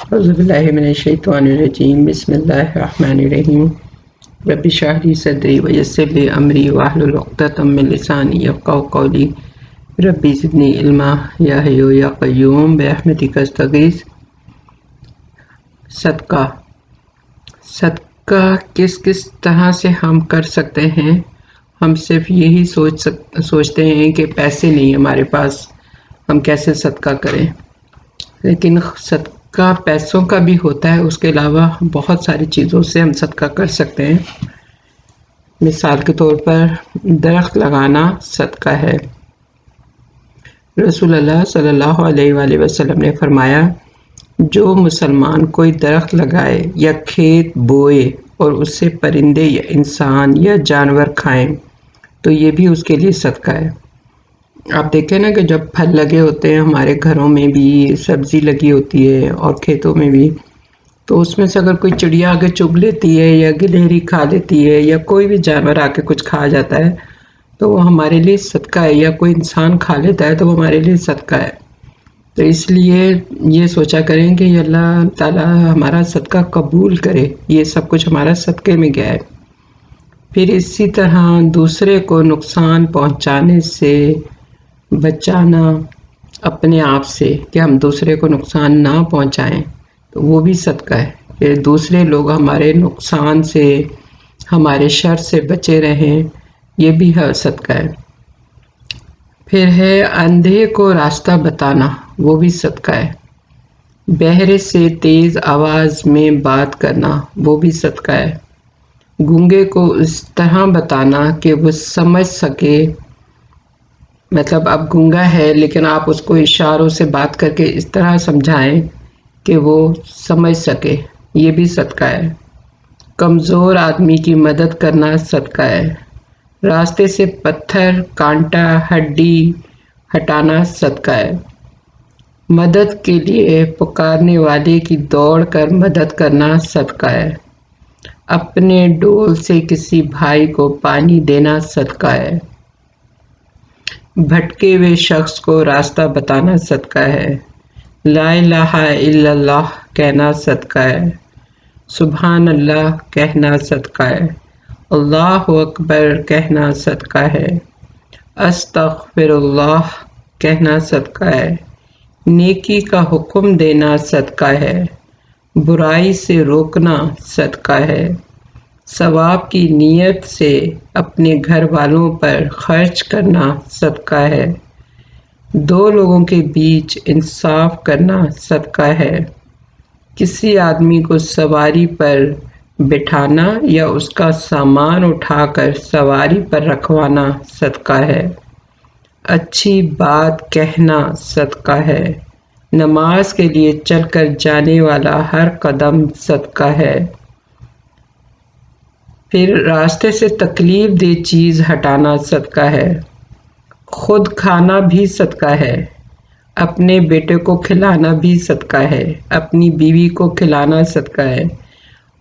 اعوذ باللہ من الشیطان الرجیم بسم اللہ الرحمن الرحیم رب اشرح لی صدری ویسر لی امری واحلل عقدۃ من لسانی یفقہوا قولی رب زدنی علما یا حی یا قیوم برحمتک استغیث۔ صدقہ کس طرح سے ہم کر سکتے ہیں؟ ہم صرف یہی سوچتے ہیں کہ پیسے نہیں ہمارے پاس، ہم کیسے صدقہ کریں، لیکن صدقہ پیسوں کا بھی ہوتا ہے، اس کے علاوہ بہت ساری چیزوں سے ہم صدقہ کر سکتے ہیں۔ مثال کے طور پر درخت لگانا صدقہ ہے۔ رسول اللہ صلی اللہ علیہ وآلہ وسلم نے فرمایا، جو مسلمان کوئی درخت لگائے یا کھیت بوئے اور اس سے پرندے یا انسان یا جانور کھائیں تو یہ بھی اس کے لیے صدقہ ہے۔ آپ دیکھیں نا کہ جب پھل لگے ہوتے ہیں ہمارے گھروں میں بھی، سبزی لگی ہوتی ہے اور کھیتوں میں بھی، تو اس میں سے اگر کوئی چڑیا آ کے چگ لیتی ہے یا گلہری کھا لیتی ہے یا کوئی بھی جانور آ کے کچھ کھا جاتا ہے تو وہ ہمارے لیے صدقہ ہے، یا کوئی انسان کھا لیتا ہے تو وہ ہمارے لیے صدقہ ہے۔ تو اس لیے یہ سوچا کریں کہ اللہ تعالیٰ ہمارا صدقہ قبول کرے، یہ سب کچھ ہمارا صدقے میں گیا ہے۔ پھر اسی طرح دوسرے کو نقصان پہنچانے سے بچانا اپنے آپ سے، کہ ہم دوسرے کو نقصان نہ پہنچائیں، تو وہ بھی صدقہ ہے کہ دوسرے لوگ ہمارے نقصان سے، ہمارے شر سے بچے رہیں، یہ بھی صدقہ ہے۔ پھر ہے اندھے کو راستہ بتانا، وہ بھی صدقہ ہے۔ بہرے سے تیز آواز میں بات کرنا، وہ بھی صدقہ ہے۔ گونگے کو اس طرح بتانا کہ وہ سمجھ سکے، مطلب اب گونگا ہے لیکن آپ اس کو اشاروں سے بات کر کے اس طرح سمجھائیں کہ وہ سمجھ سکے، یہ بھی صدقہ ہے۔ کمزور آدمی کی مدد کرنا صدقہ ہے۔ راستے سے پتھر، کانٹا، ہڈی ہٹانا صدقہ ہے۔ مدد کے لیے پکارنے والے کی دوڑ کر مدد کرنا صدقہ ہے۔ اپنے ڈول سے کسی بھائی کو پانی دینا صدقہ ہے۔ بھٹکے ہوئے شخص کو راستہ بتانا صدقہ ہے۔ لا الہ الا اللہ کہنا صدقہ ہے۔ سبحان اللہ کہنا صدقہ ہے۔ اللہ اکبر کہنا صدقہ ہے۔ استغفر اللہ کہنا صدقہ ہے۔ نیکی کا حکم دینا صدقہ ہے۔ برائی سے روکنا صدقہ ہے۔ ثواب کی نیت سے اپنے گھر والوں پر خرچ کرنا صدقہ ہے۔ دو لوگوں کے بیچ انصاف کرنا صدقہ ہے۔ کسی آدمی کو سواری پر بٹھانا یا اس کا سامان اٹھا کر سواری پر رکھوانا صدقہ ہے۔ اچھی بات کہنا صدقہ ہے۔ نماز کے لیے چل کر جانے والا ہر قدم صدقہ ہے۔ پھر راستے سے تکلیف دہ چیز ہٹانا صدقہ ہے۔ خود کھانا بھی صدقہ ہے۔ اپنے بیٹے کو کھلانا بھی صدقہ ہے۔ اپنی بیوی کو کھلانا صدقہ ہے۔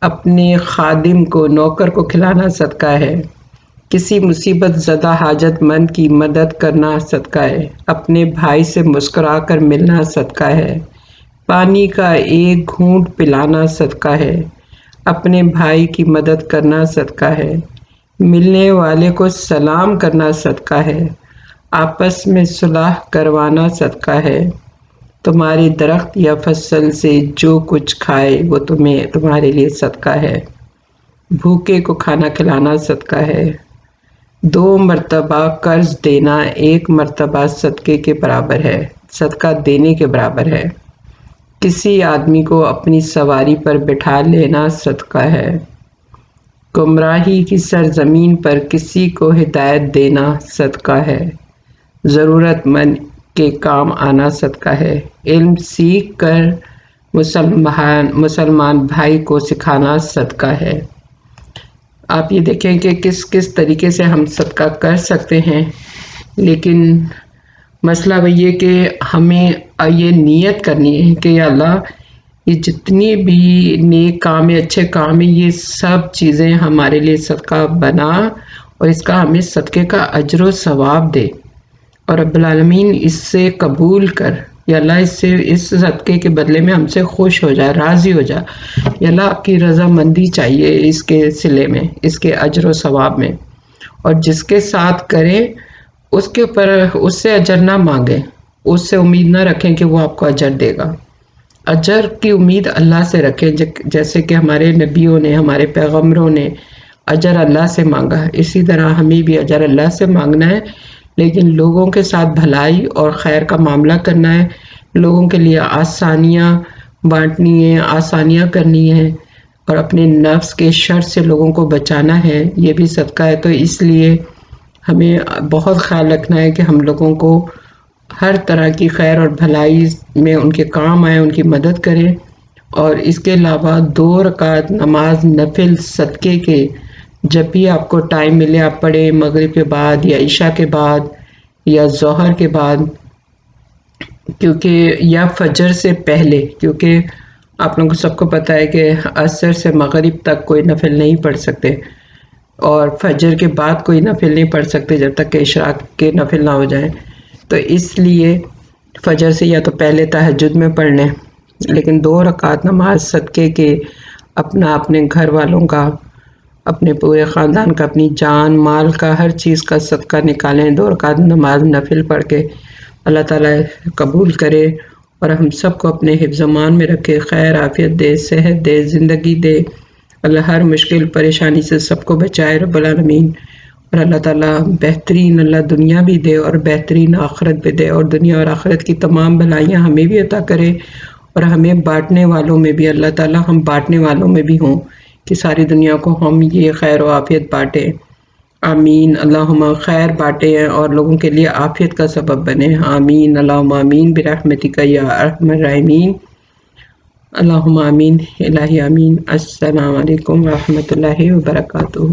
اپنے خادم کو، نوکر کو کھلانا صدقہ ہے۔ کسی مصیبت زدہ حاجت مند کی مدد کرنا صدقہ ہے۔ اپنے بھائی سے مسکرا کر ملنا صدقہ ہے۔ پانی کا ایک گھونٹ پلانا صدقہ ہے۔ اپنے بھائی کی مدد کرنا صدقہ ہے۔ ملنے والے کو سلام کرنا صدقہ ہے۔ آپس میں صلح کروانا صدقہ ہے۔ تمہاری درخت یا فصل سے جو کچھ کھائے وہ تمہارے لیے صدقہ ہے۔ بھوکے کو کھانا کھلانا صدقہ ہے۔ 2 مرتبہ قرض دینا 1 مرتبہ صدقے کے برابر ہے، صدقہ دینے کے برابر ہے۔ کسی آدمی کو اپنی سواری پر بٹھا لینا صدقہ ہے۔ گمراہی کی سرزمین پر کسی کو ہدایت دینا صدقہ ہے۔ ضرورت مند کے کام آنا صدقہ ہے۔ علم سیکھ کر مسلمان بھائی کو سکھانا صدقہ ہے۔ آپ یہ دیکھیں کہ کس طریقے سے ہم صدقہ کر سکتے ہیں، لیکن مسئلہ وہی ہے کہ ہمیں یہ نیت کرنی ہے کہ یا اللہ، یہ جتنی بھی نیک کام ہے، اچھے کام ہیں، یہ سب چیزیں ہمارے لیے صدقہ بنا اور اس کا ہمیں صدقے کا اجر و ثواب دے، اور رب العالمین اس سے قبول کر یا اللہ اس صدقے کے بدلے میں ہم سے خوش ہو جائے، راضی ہو جائے، یا اللہ آپ کی رضامندی چاہیے اس کے صلے میں، اس کے اجر و ثواب میں، اور جس کے ساتھ کریں اس کے اوپر اس سے اجر نہ مانگیں، اس سے امید نہ رکھیں کہ وہ آپ کو اجر دے گا، اجر کی امید اللہ سے رکھیں، جیسے کہ ہمارے نبیوں نے، ہمارے پیغمبروں نے اجر اللہ سے مانگا ہے، اسی طرح ہمیں بھی اجر اللہ سے مانگنا ہے، لیکن لوگوں کے ساتھ بھلائی اور خیر کا معاملہ کرنا ہے، لوگوں کے لیے آسانیاں بانٹنی ہیں، آسانیاں کرنی ہیں، اور اپنے نفس کے شر سے لوگوں کو بچانا ہے، یہ بھی صدقہ ہے۔ تو اس لیے ہمیں بہت خیال رکھنا ہے کہ ہم لوگوں کو ہر طرح کی خیر اور بھلائی میں ان کے کام آئیں، ان کی مدد کریں، اور اس کے علاوہ 2 رکعت نماز نفل صدقے کے جب بھی آپ کو ٹائم ملے آپ پڑھیں، مغرب کے بعد یا عشاء کے بعد یا ظہر کے بعد، کیونکہ یا فجر سے پہلے، کیونکہ آپ لوگوں کو سب کو پتہ ہے کہ عصر سے مغرب تک کوئی نفل نہیں پڑھ سکتے، اور فجر کے بعد کوئی نفل نہیں پڑھ سکتے جب تک کہ اشراق کے نفل نہ ہو جائیں، تو اس لیے فجر سے یا تو پہلے تہجد میں پڑھ لیں، لیکن 2 رکعت نماز صدقے کے اپنے گھر والوں کا، اپنے پورے خاندان کا، اپنی جان مال کا، ہر چیز کا صدقہ نکالیں، 2 رکعت نماز نفل پڑھ کے، اللہ تعالیٰ قبول کرے اور ہم سب کو اپنے حفظ و امان میں رکھے، خیر عافیت دے، صحت دے، زندگی دے، اللہ ہر مشکل پریشانی سے سب کو بچائے رب العالمین، اور اللہ تعالیٰ بہترین اللہ دنیا بھی دے اور بہترین آخرت بھی دے، اور دنیا اور آخرت کی تمام بھلائیاں ہمیں بھی عطا کرے، اور ہمیں بانٹنے والوں میں بھی اللہ تعالیٰ ہم بانٹنے والوں میں بھی ہوں کہ ساری دنیا کو ہم یہ خیر و عافیت بانٹیں، آمین، اللہم خیر بانٹیں اور لوگوں کے لیے عافیت کا سبب بنے، آمین، اللہم آمین برحمتک یا ارحم الراحمین، اللہم آمین، الہی آمین۔ السلام علیکم ورحمۃ اللہ وبرکاتہ۔